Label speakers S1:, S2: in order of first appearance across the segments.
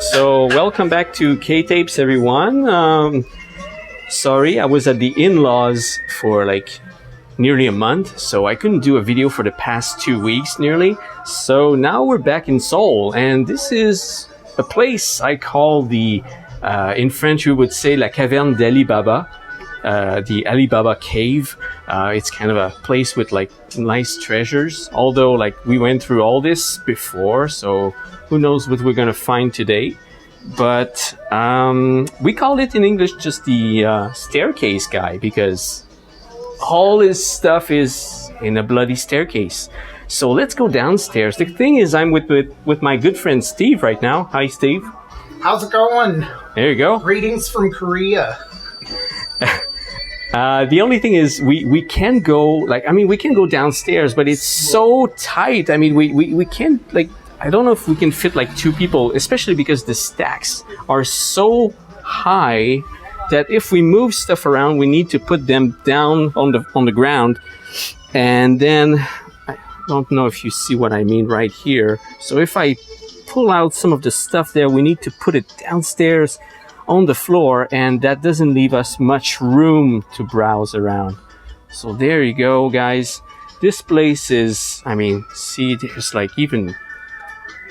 S1: So welcome back to K-Tapes, everyone. Sorry, I was at the in-laws for like nearly a month, so I couldn't do a video for the past 2 weeks nearly. So now we're back in Seoul, and this is a place I call the, in French we would say La Caverne d'Alibaba, the Alibaba Cave. It's kind of a place with like nice treasures, although like we went through all this before, so who knows what we're gonna find today. But we call it in English just the staircase guy, because all his stuff is in a bloody staircase. So let's go downstairs. The thing is, I'm with my good friend Steve right now. Hi, Steve.
S2: How's it going?
S1: There you go.
S2: Greetings from Korea.
S1: The only thing is we can go, like, I mean, we can go downstairs, but it's so tight. I mean, we can't, like, I don't know if we can fit like 2 people, especially because the stacks are so high that if we move stuff around, we need to put them down on the ground. And then, I don't know if you see what I mean right here. So if I pull out some of the stuff there, we need to put it downstairs on the floor, and that doesn't leave us much room to browse around. So there you go, guys. This place is, I mean, see, there's like even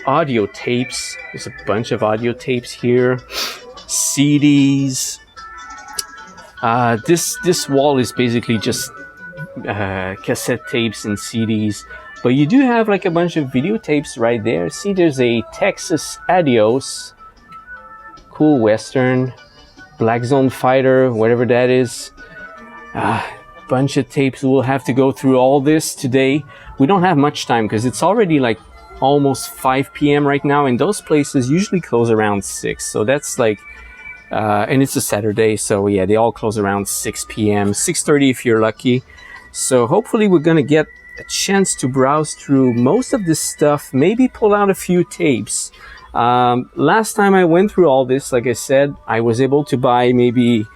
S1: audio tapes. There's a bunch of audio tapes here. CDs. This wall is basically just cassette tapes and CDs. But you do have like a bunch of videotapes right there. See, there's a Texas Adios, Cool Western, Black Zone Fighter, whatever that is. Bunch of tapes. We'll have to go through all this today. We don't have much time because it's already like almost 5 p.m. right now, and those places usually close around 6. So that's like, and it's a Saturday, so yeah, they all close around 6 p.m., 6:30 if you're lucky. So hopefully we're gonna get a chance to browse through most of this stuff, maybe pull out a few tapes. Last time I went through all this, like I said, I was able to buy maybe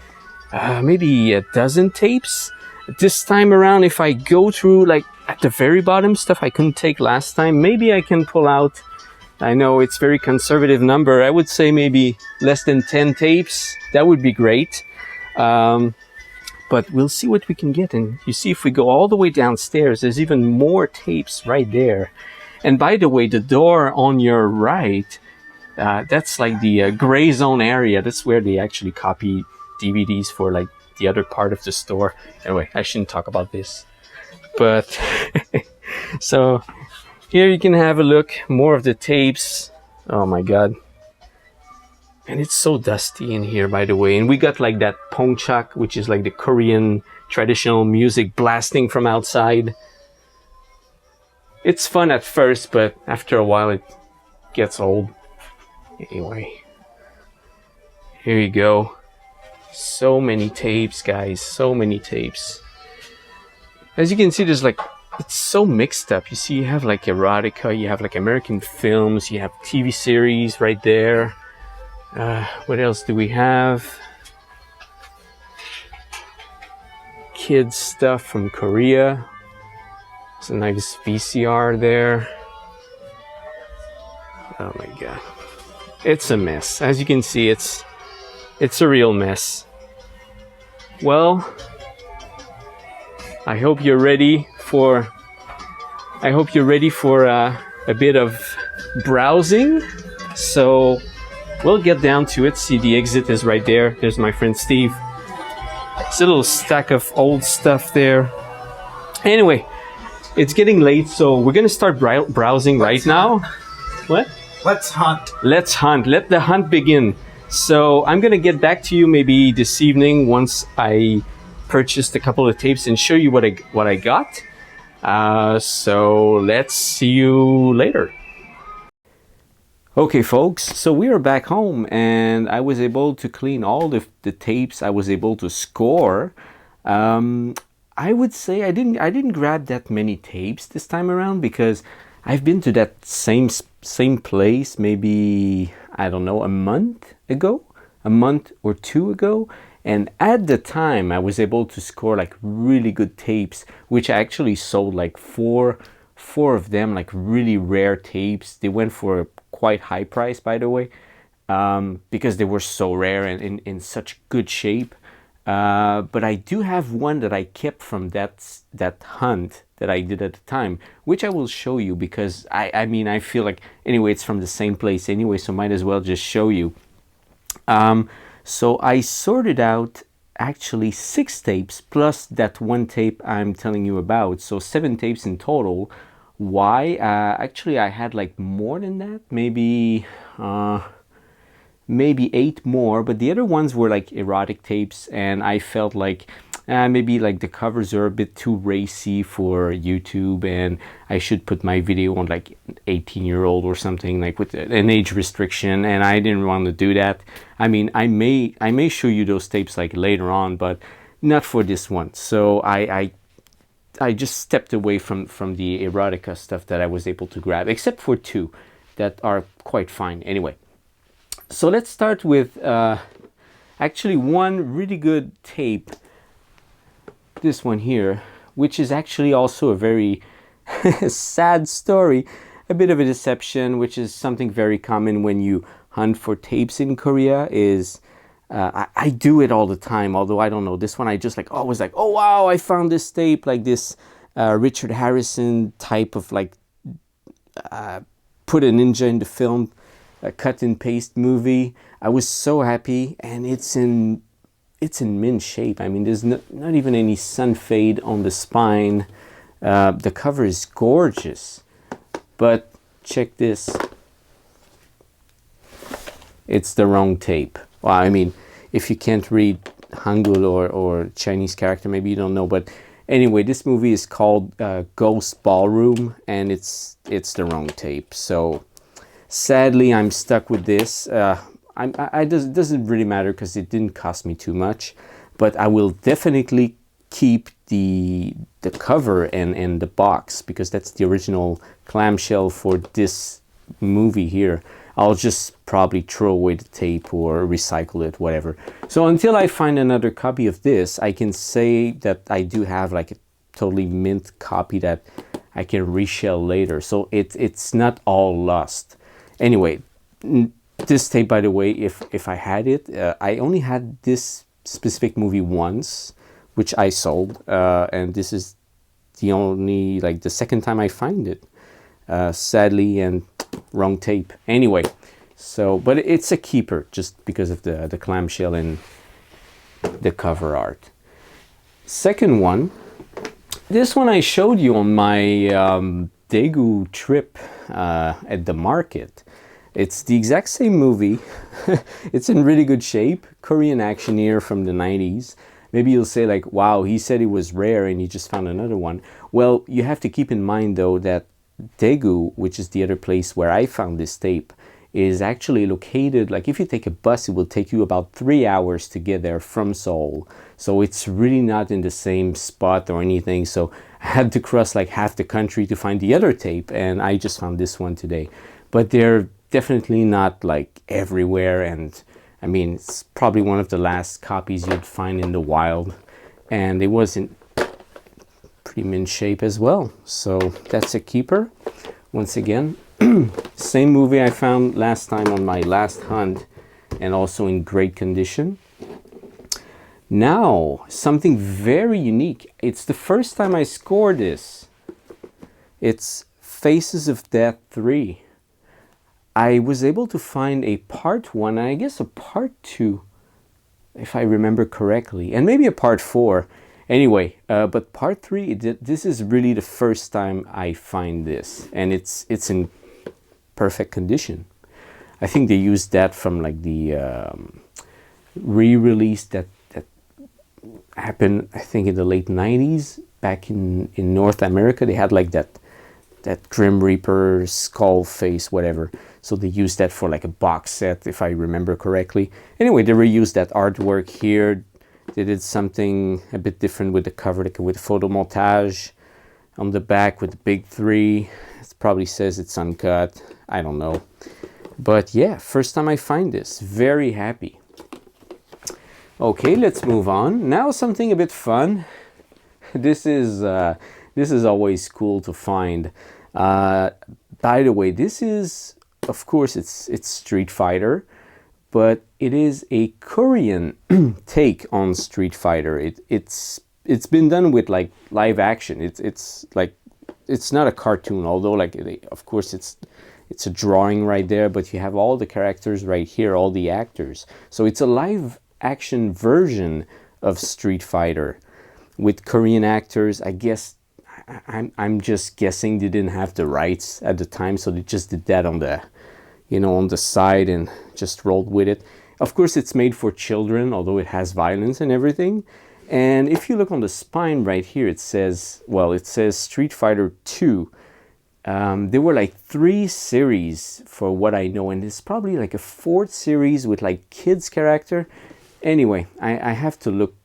S1: a dozen tapes. This time around, if I go through like at the very bottom stuff I couldn't take last time, maybe I can pull out, I know it's very conservative number, I would say maybe less than 10 tapes. That would be great. But we'll see what we can get. And you see, if we go all the way downstairs, there's even more tapes right there. And by the way, the door on your right, that's like the gray zone area. That's where they actually copy DVDs for like the other part of the store. Anyway, I shouldn't talk about this. But so here you can have a look, more of the tapes. Oh my god. And it's so dusty in here, by the way. And we got like that pongchak, which is like the Korean traditional music blasting from outside. It's fun at first, but after a while it gets old. Anyway, here you go. So many tapes, guys, so many tapes. As you can see, there's like, it's so mixed up. You see, you have like erotica, you have like American films, you have TV series right there. What else do we have? Kids stuff from Korea. It's a nice VCR there. Oh my god. It's a mess. As you can see, it's a real mess. Well, I hope you're ready for a bit of browsing. So we'll get down to it. See, the exit is right there. There's my friend Steve. It's a little stack of old stuff there. Anyway, it's getting late, so we're gonna start browsing right now. What?
S2: Let's hunt.
S1: Let's hunt. Let the hunt begin. So I'm gonna get back to you maybe this evening once I purchased a couple of tapes and show you what I got. So let's see you later. Okay, folks, so we are back home, and I was able to clean all the tapes. I was able to score. I would say I didn't grab that many tapes this time around, because I've been to that same place maybe, I don't know, a month or 2 ago, and at the time I was able to score like really good tapes, which I actually sold like four of them, like really rare tapes. They went for a quite high price, by the way. because they were so rare and in such good shape. But I do have one that I kept from that hunt that I did at the time, which I will show you because I mean, I feel like, anyway, it's from the same place anyway, so might as well just show you. So I sorted out actually 6 tapes plus that one tape I'm telling you about, so 7 tapes in total. Why? Actually, I had like more than that, maybe 8 more, but the other ones were like erotic tapes, and I felt like maybe like the covers are a bit too racy for YouTube, and I should put my video on like 18-year-old or something, like with an age restriction, and I didn't want to do that. I mean, I may show you those tapes like later on, but not for this one. So I just stepped away from the erotica stuff that I was able to grab, except for 2 that are quite fine anyway. So let's start with actually one really good tape, this one here, which is actually also a very sad story, a bit of a deception, which is something very common when you hunt for tapes in Korea. Is I do it all the time, although I don't know, this one I just like always like, oh wow, I found this tape, like this Richard Harrison type of like put a ninja in the film, a cut and paste movie. I was so happy, and it's in mint shape. I mean, there's not even any sun fade on the spine. The cover is gorgeous, but check this. It's the wrong tape. Well, I mean, if you can't read Hangul or Chinese character, maybe you don't know, but anyway, this movie is called Ghost Ballroom, and it's the wrong tape. So sadly, I'm stuck with this. It doesn't really matter because it didn't cost me too much, but I will definitely keep the cover and the box, because that's the original clamshell for this movie here. I'll just probably throw away the tape or recycle it, whatever. So until I find another copy of this, I can say that I do have like a totally mint copy that I can reshell later. So it's not all lost. Anyway, this tape, by the way, if I had it, I only had this specific movie once, which I sold, and this is the only, like, the second time I find it, sadly, and wrong tape. Anyway, so, but it's a keeper just because of the clamshell and the cover art. Second one, this one I showed you on my Daegu trip at the market. It's the exact same movie. It's in really good shape. Korean actioneer from the 90s. Maybe you'll say like, wow, he said it was rare and he just found another one. Well, you have to keep in mind though that Daegu, which is the other place where I found this tape, is actually located, like if you take a bus, it will take you about 3 hours to get there from Seoul. So it's really not in the same spot or anything. So I had to cross like half the country to find the other tape, and I just found this one today. But they're definitely not like everywhere, and I mean, it's probably one of the last copies you'd find in the wild, and it was in pretty mint shape as well. So that's a keeper. Once again, same movie I found last time on my last hunt, and also in great condition. Now, something very unique. It's the first time I scored this. It's Faces of Death 3. I was able to find a part 1, and I guess a part 2, if I remember correctly, and maybe a part 4. Anyway, but part 3, this is really the first time I find this, and it's in perfect condition. I think they used that from like the re-release that happened, I think, in the late 90s back in North America. They had like that Grim Reaper skull face, whatever. So they used that for like a box set, if I remember correctly. Anyway, they reused that artwork here. They did something a bit different with the cover, like with photo montage on the back with the big 3. It probably says it's uncut. I don't know. But yeah, first time I find this. Very happy. Okay, let's move on. Now something a bit fun. This is always cool to find. By the way, this is, of course, it's Street Fighter. but it is a Korean take on Street Fighter. It's been done with like live action. It's like, it's not a cartoon, although like of course it's a drawing right there, but you have all the characters right here, all the actors. So it's a live action version of Street Fighter with Korean actors. I guess I'm just guessing they didn't have the rights at the time, so they just did that on the, you know, on the side and just rolled with it. Of course, it's made for children, although it has violence and everything. And if you look on the spine right here, it says, well, it says Street Fighter 2. There were like 3 series for what I know, and it's probably like a 4th series with like kids character. Anyway, I have to look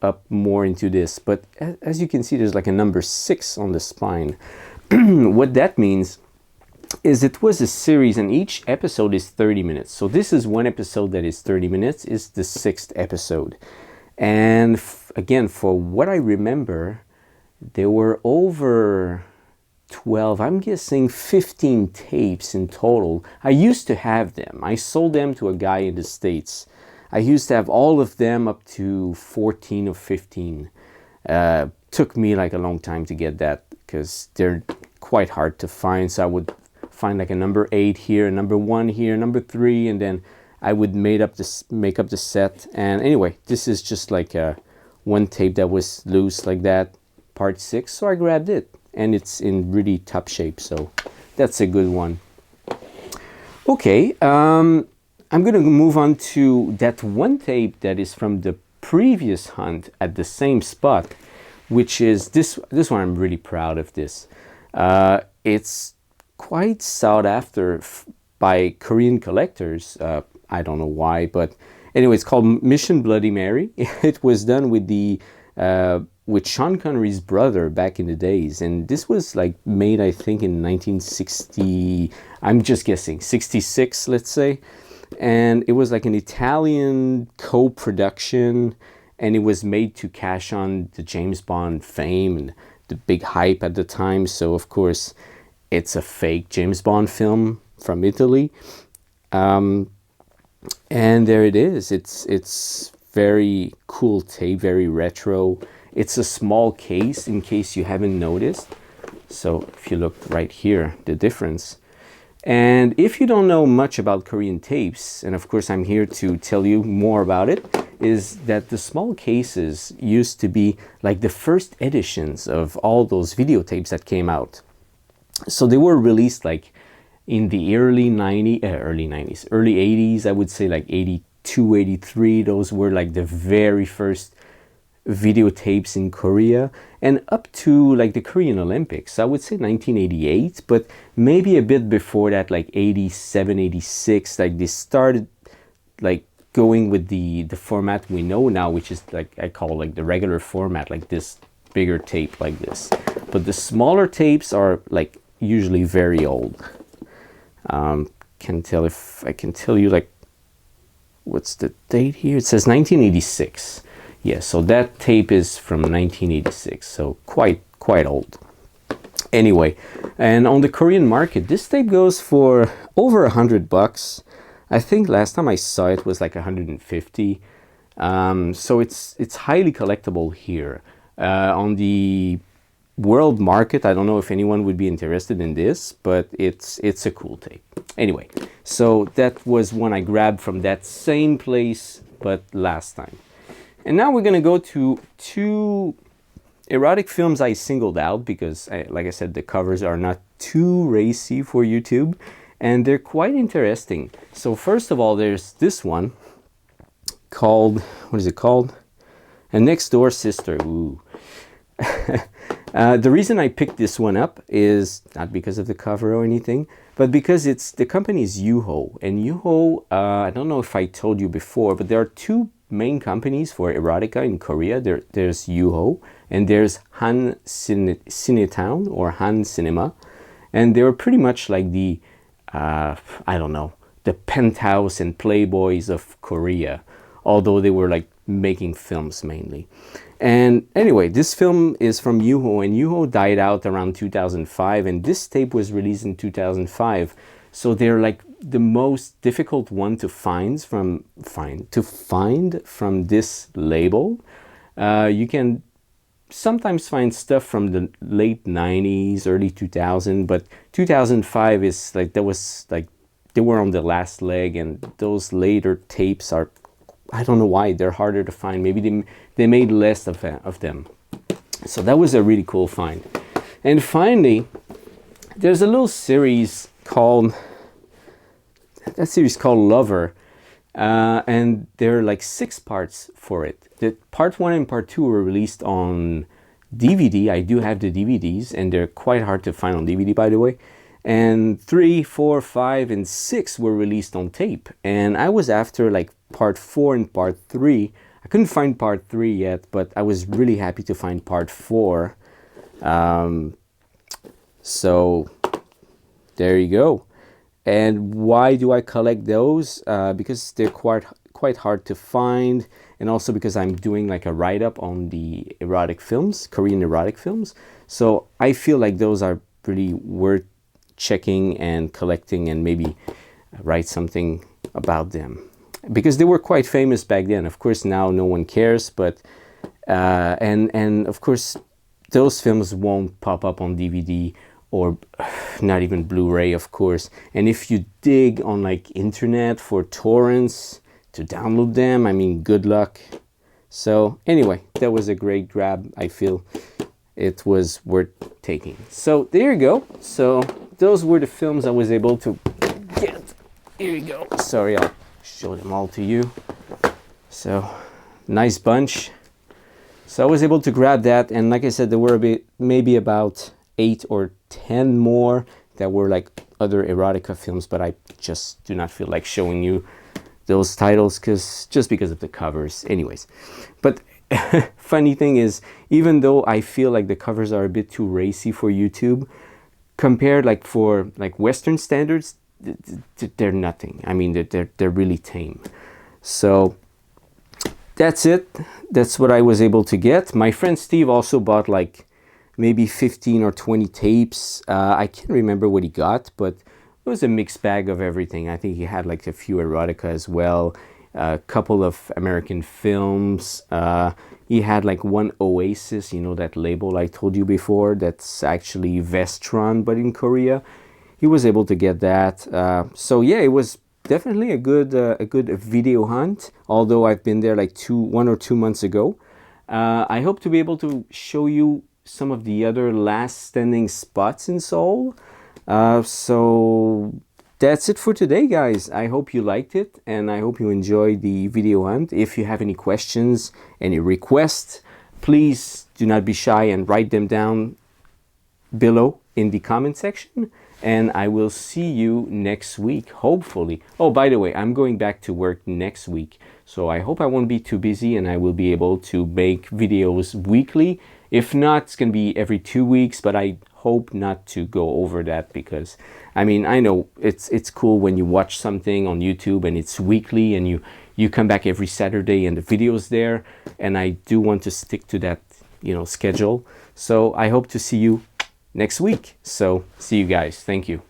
S1: up more into this, but as you can see, there's like a number 6 on the spine. What that means is it was a series, and each episode is 30 minutes. So this is one episode that is 30 minutes, is the 6th episode. And again, for what I remember, there were over 12, I'm guessing 15 tapes in total. I used to have them. I sold them to a guy in the States. I used to have all of them up to 14 or 15. Took me like a long time to get that because they're quite hard to find. So I would find like a number 8 here, a number 1 here, number 3, and then I would make up the set. And anyway, this is just like one tape that was loose like that, part 6. So I grabbed it, and it's in really top shape. So that's a good one. Okay, I'm going to move on to that one tape that is from the previous hunt at the same spot, which is this one. I'm really proud of this. It's quite sought after by Korean collectors. I don't know why, but anyway, it's called Mission Bloody Mary. It was done with with Sean Connery's brother back in the days, and this was like made, I think, in 1960. I'm just guessing 66, let's say. And it was like an Italian co-production, and it was made to cash on the James Bond fame and the big hype at the time. So of course it's a fake James Bond film from Italy. And there it is. It's very cool tape, very retro. It's a small case, in case you haven't noticed. So if you look right here, the difference. And if you don't know much about Korean tapes, and of course I'm here to tell you more about it, is that the small cases used to be like the first editions of all those videotapes that came out. So they were released like in the early 80s, I would say like 82, 83. Those were like the very first videotapes in Korea, and up to like the Korean Olympics, I would say 1988, but maybe a bit before that, like 87, 86, like they started like going with the format we know now, which is like, I call like the regular format, like this bigger tape like this. But the smaller tapes are like usually very old. Can tell if I can tell you like, what's the date here? It says 1986. Yeah, so that tape is from 1986, so quite old. Anyway, and on the Korean market, this tape goes for over $100. I think last time I saw it was like 150. So it's highly collectible here. On the world market, I don't know if anyone would be interested in this, but it's a cool tape. Anyway, so that was one I grabbed from that same place, but last time. And now we're going to go to 2 erotic films I singled out because, like I said, the covers are not too racy for YouTube, and they're quite interesting. So first of all, there's this one called, what is it called? A Next Door Sister. Ooh. The reason I picked this one up is not because of the cover or anything, but because the company is Yuho. And Yuho, I don't know if I told you before, but there are 2 main companies for erotica in Korea. There's Yuho and there's Han Cinetown or Han Cinema, and they were pretty much like the I don't know, the Penthouse and Playboys of Korea, although they were like making films mainly. And anyway, this film is from Yuho, and Yuho died out around 2005, and this tape was released in 2005. So they're like the most difficult one to find from this label. You can sometimes find stuff from the late 90s, early 2000, but 2005 is like, that was like, they were on the last leg, and those later tapes are, I don't know why, they're harder to find. Maybe they made less of them. So that was a really cool find. And finally, there's a little series called, Lover, and there are like 6 parts for it. The part 1 and part 2 were released on DVD. I do have the DVDs, and they're quite hard to find on DVD, by the way. And 3, 4, 5, and 6 were released on tape. And I was after like part 4 and part 3. I couldn't find part 3 yet, but I was really happy to find part 4. So there you go. And why do I collect those? Because they're quite hard to find, and also because I'm doing like a write-up on the erotic films, Korean erotic films. So I feel like those are really worth checking and collecting, and maybe write something about them, because they were quite famous back then. Of course, now no one cares, but and of course those films won't pop up on DVD, or not even Blu-ray, of course. And if you dig on like internet for torrents to download them, I mean, good luck. So anyway, that was a great grab. I feel it was worth taking. So there you go. So those were the films I was able to get. Here you go. Sorry, I'll show them all to you. So nice bunch. So I was able to grab that, and like I said, there were maybe about 8 or 10 more that were like other erotica films, but I just do not feel like showing you those titles just because of the covers. Anyways, but funny thing is, even though I feel like the covers are a bit too racy for YouTube, compared like for like Western standards, they're nothing. I mean, they're really tame. So that's it. That's what I was able to get. My friend Steve also bought like maybe 15 or 20 tapes. I can't remember what he got, but it was a mixed bag of everything. I think he had like a few erotica as well, a couple of American films. He had like one Oasis, you know, that label I told you before, that's actually Vestron, but in Korea. He was able to get that. So yeah, it was definitely a good video hunt, although I've been there like 1 or 2 months ago. I hope to be able to show you some of the other last standing spots in Seoul. So that's it for today, guys. I hope you liked it, and I hope you enjoyed the video hunt. If you have any questions, any requests, please do not be shy and write them down below in the comment section, and I will see you next week, hopefully. Oh, by the way, I'm going back to work next week, so I hope I won't be too busy and I will be able to make videos weekly. If not, it's gonna be every 2 weeks, but I hope not to go over that, because I mean, I know it's cool when you watch something on YouTube and it's weekly, and you come back every Saturday and the video's there, and I do want to stick to that, you know, schedule. So I hope to see you next week. So see you guys. Thank you.